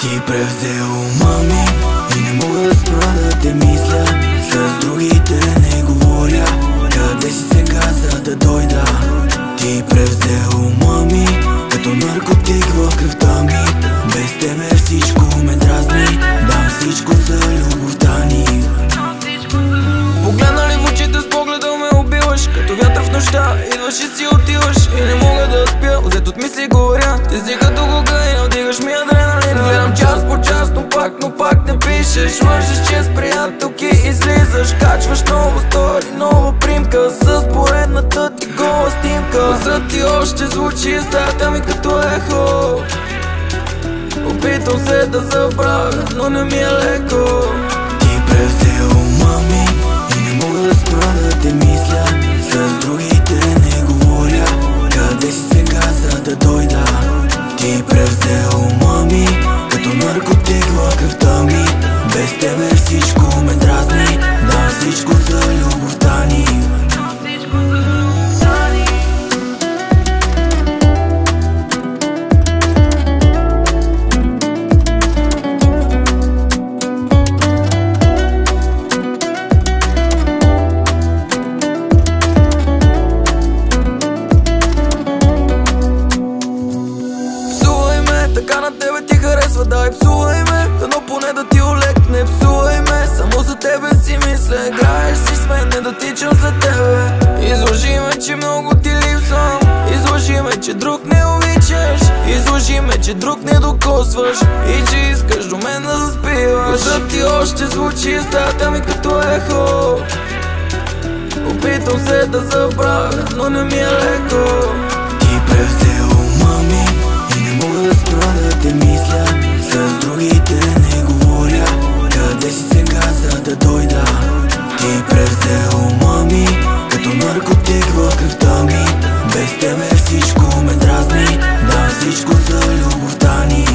Ти превзе ума ми и не мога да спра да те мисля. С другите не говоря. Къде си сега, за да дойда? Ти превзе ума ми като наркотик в кръвта ми. Без тебе всичко ме дразни. Дам всичко за любовта ни. Погледна ли в очите, с погледа ме убиваш. Като вятър в нощта, идваш и си отиваш. И не мога да спя, взет от мисли говоря. Ти си като кокаин, вдигаш ми адреналина. Гледам час по час, но пак не пишеш. Лъжеш, че с приятелки излизаш. Качваш ново стори, нова примка. С поредната ти гола снимка. Гласът ти още звучи в стаята ми като ехо. Опитвам се да забравя, но не ми е леко. Ти превзе ума ми и не мога да спра да те мисля. С другите не говоря. Къде си сега, за да дойда? Ти превзе ума ми като наркотик в кръвта ми. Без тебе всичко ме дразни. Дам всичко за любовта ни. Така на тебе ти харесва, дай псувай ме. Дано поне да ти олекне, псувай ме. Само за тебе си мисля, играеш си с мен, не да тичам за тебе. Изложи ме, че много ти липсвам. Изложи ме, че друг не обичаш. Изложи ме, че друг не докосваш. И че искаш до мен да заспиваш. Гласът ти още звучи в стаята ми като ехо. Опитвам се да забравя, но не ми е леко. Ти превзе ума ми и не мога да спра да те мисля. С другите не говоря. Къде си сега, за да дойда? Ти превзе ума ми като наркотик в кръвта ми. Без тебе всичко ме дразни. Дам всичко за любовта ни.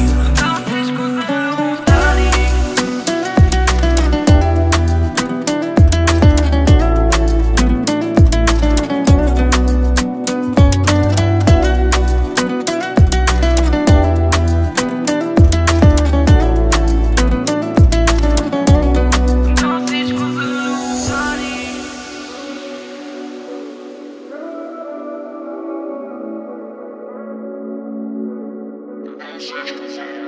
Search for